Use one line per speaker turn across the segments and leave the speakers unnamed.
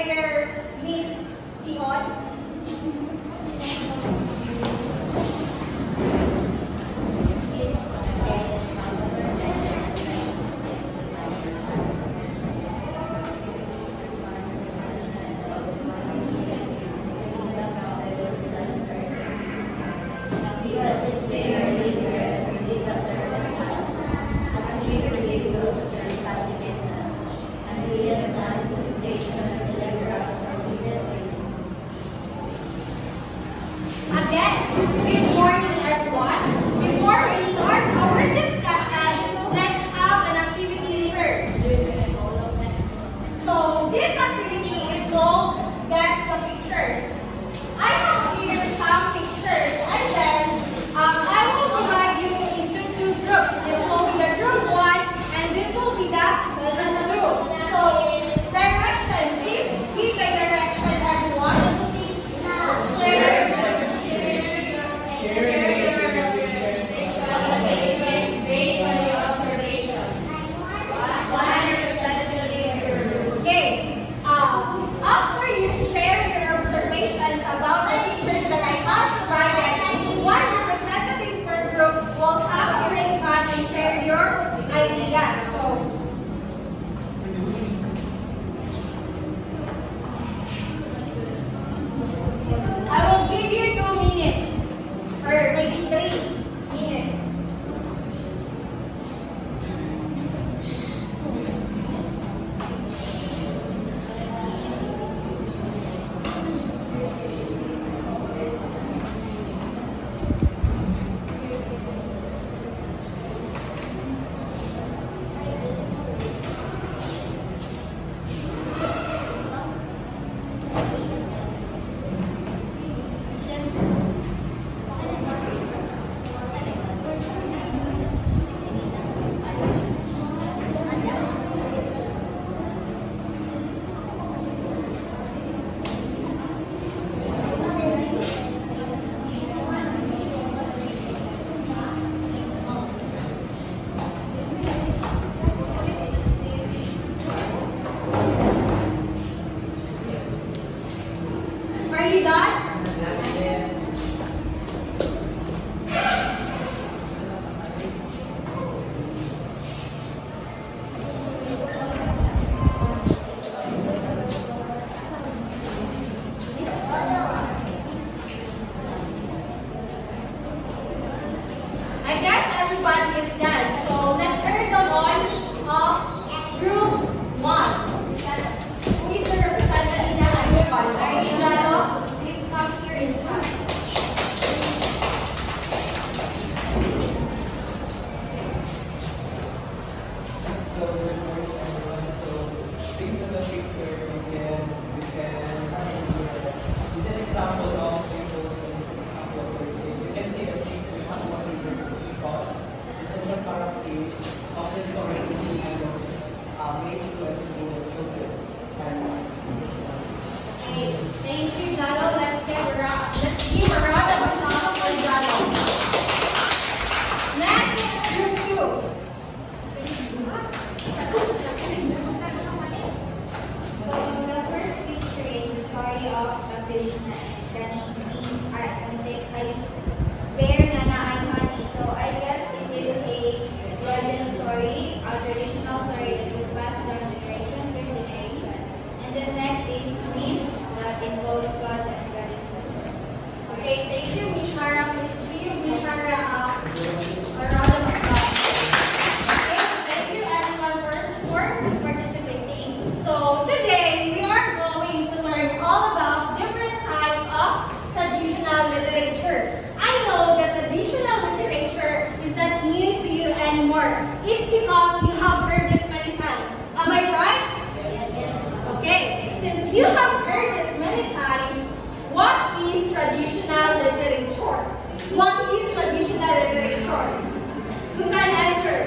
prayer, Miss Dion. Again, good morning everyone. Before we start our discussion, let's have an activity rehearse. So this activity is called Guess the Pictures. I have here some pictures and then I will divide you into two groups. This will be the group 1 and this will be the group. So direction, please give the direction everyone. After you share your observations about the pictures that I have provided, one representative per group will have you respond and share your ideas. So, I will give you 2 minutes, or maybe 3 minutes. Are you done? I guess everybody is done. So let's hear the launch of Group 1. Who is the representative now? Arindano, please come here in front.
So good morning everyone. So based on the picture we can is an example of tables and an example of everything. You can see that this is an example of tables because the central characters of the story is in animals made to entertain the children and this one.
Okay, thank you, Dalo. Let's give a round of applause for Dalo. Next, Group 2.
So the first picture is the story of the Filipina and Bear Nana ay Honey. So I guess it is a legend story, a traditional story that was passed down generation to generation. And then next is Myth that involves gods and goddesses.
Okay, thank you, Miss Shara. Please give Miss Shara a round of applause. Okay, thank you everyone for participating. So today we are going to learn all about different types of traditional literature. I know that traditional literature is not new to you anymore. It's because you have heard this many times. Am I right? Yes. Okay, since you have heard this many times, what is traditional literature? What is traditional literature? Who can answer?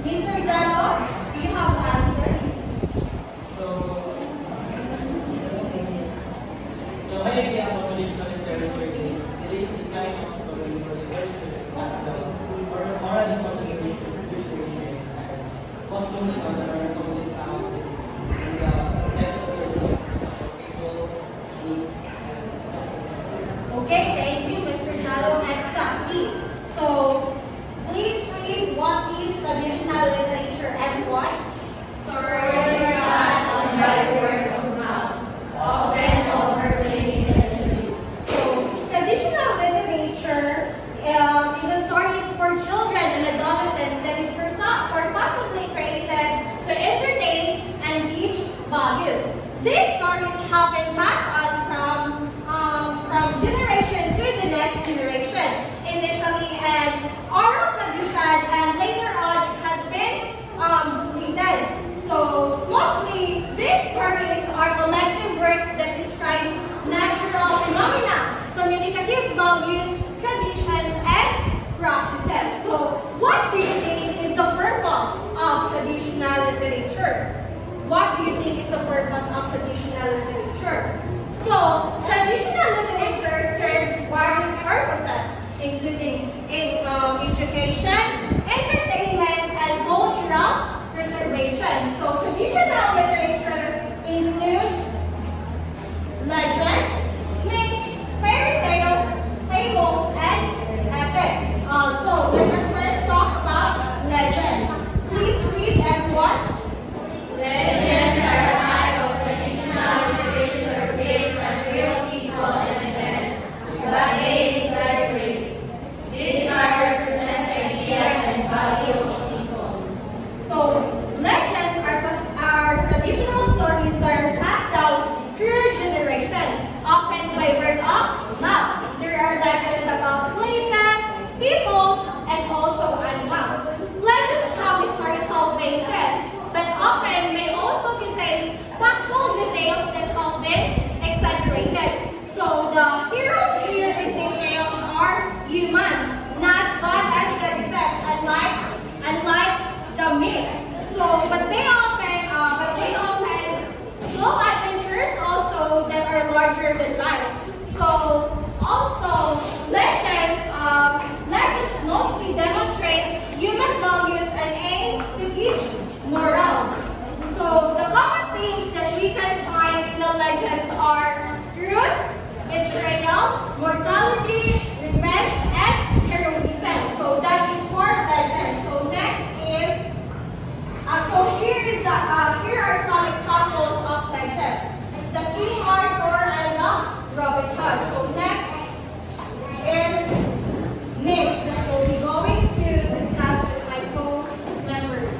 Mr. Jalo, do you have an answer?
So my idea about traditional literature is it is the kind of story where literature is passed down or orally from generations to generations and most commonly are commonly found in the
Okay, thank you, Mr. Jalo and Saki. So, please read what is traditional literature and what?
Stories passed on by word of mouth, often over many centuries.
So, traditional literature is a stories for children and adolescents that is purposefully created to entertain and teach values. These stories have been passed on from generation to the next generation. Initially an oral tradition, and later on it has been written. So mostly these stories are collective works that describe natural phenomena, communicative values, traditions, and practices. So what do you think is the purpose of traditional literature? What do you think is the purpose of traditional literature? So, traditional literature serves various purposes, including education, entertainment, and cultural preservation. So, traditional literature includes legends, myths, fairy tales, fables, and epics. So, let us first talk about legends. Please read, everyone.
Legends are a type of traditional literature based on real people and events, but they exaggerate. These are represent ideas and values of people.
So, legends are traditional stories that are passed down through generation, often by word of mouth. There are legends about places, peoples, and also animals. Legends have historical basis, but often may also contain factual details that have been exaggerated. So the heroes here in details are humans, not God and goddesses, unlike the myths. So, but they often show adventures also that are larger than life. So also legends mostly demonstrate human values and aim to teach morals. So the common themes that we can find in the legends are truth, betrayal, mortality, revenge, and heroism. So that is for legends. So next is here are some examples of legends. The King Arthur and the Robin Hood. So next is myths that we'll be going to discuss with my co-members.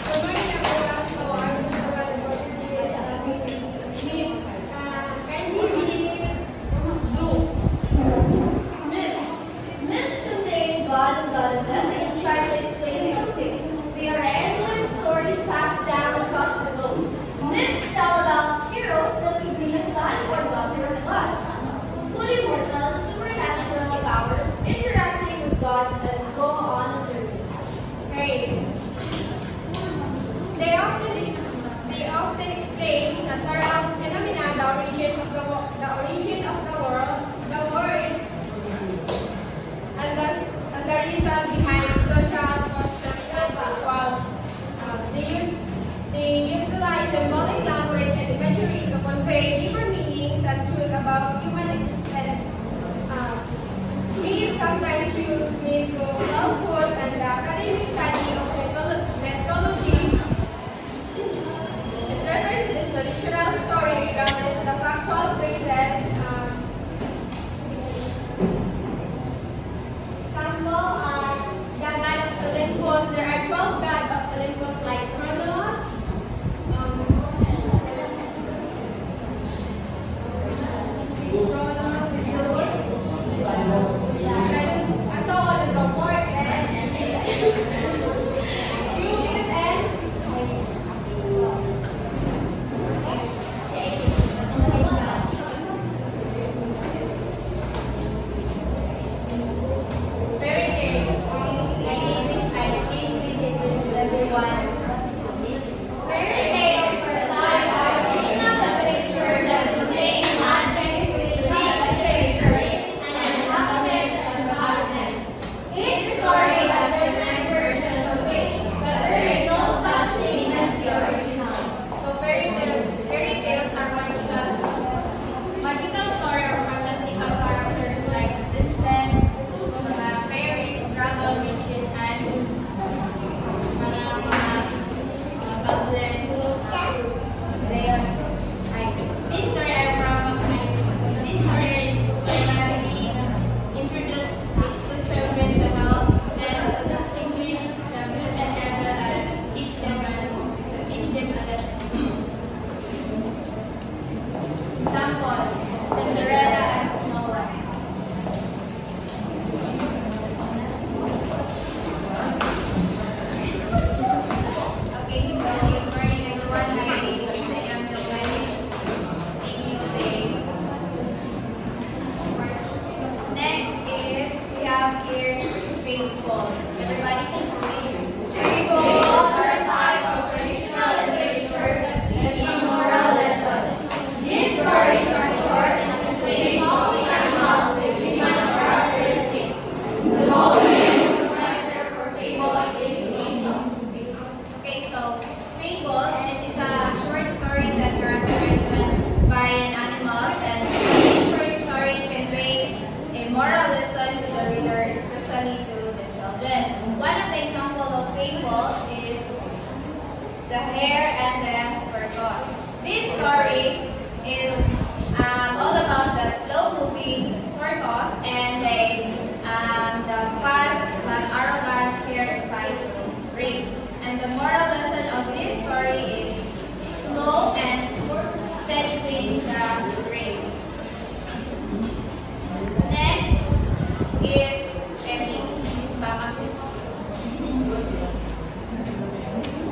Good morning, everyone. So I'm just about to go through this myths. Can you read Luke?
Myths contain God and goddesses and try to explain something. They are ancient stories passed down across the globe. Myths tell about heroes that could be a son or daughter of gods, fully mortal, supernatural powers, interacting with gods, and go on a journey.
Hey. They often explain natural phenomena, the origin of the world, and the reason behind social customs and rituals. They utilize symbolic language and imagery to convey deeper meanings and truth about human existence. Myths sometimes use myth to falsehood and the academic study of mythology. It refers to this traditional story regardless of the factual basis. Example, the god of Olympus. There are 12 gods of Olympus like Kronos, and so on and so forth. And
goblins, Leon. This story are from this story is primarily introduced to children to help them to distinguish the good and evil and teach them a lesson. Example: Cinderella and Snow White. Okay, so good morning everyone. My name is Ayam Delwani. Thank you, Dave. Next is we have here fables. Everybody please read.
Fables are a type of traditional literature that teach moral lessons. These stories are short and contain talking animals with human characteristics. The most famous writer for fables is Aesop.
Okay, so fables, it is a short story that characterized by an animal, and each short story convey a moral lesson to the reader, especially to the children. One of the examples of fables is The Hare and the Tortoise. This story is all about the slow-moving tortoise and the fast but arrogant hare decide to race. And the moral lesson of this story is slow and steady win the race. Next is Emmy. Miss Bama, please.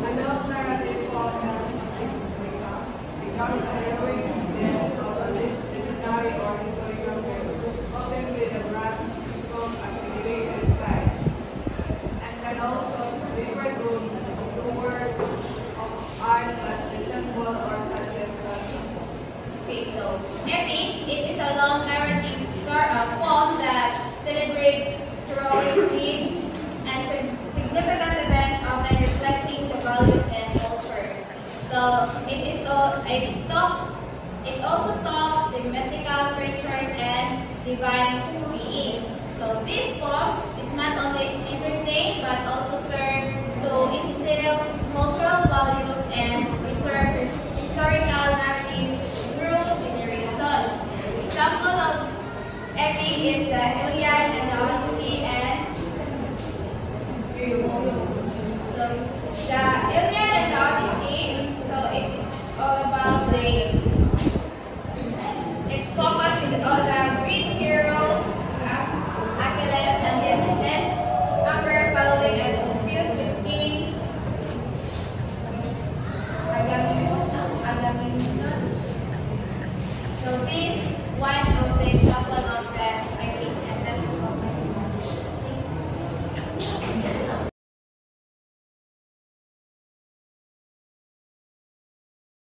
A love narrative of the young heroic events of a literary or historical text, often with a grand scope and elevated style, and can also reproduce the works of art that resemble or suggest such.
Okay, so Epic, it is a long narrative poem that celebrates heroic deeds and significant events, often reflecting the values and cultures. So it also talks the mythical creatures and divine beings. So this poem is not only entertain but also serve to instill cultural values and preserve historical narratives through generations. Example of epic is the Iliad and the Odyssey and so the Iliad and the Odyssey, so it is all about it's focused on the Greek hero Achilles and his descendants after following a dispute with King Agamemnon. So this one of the example of the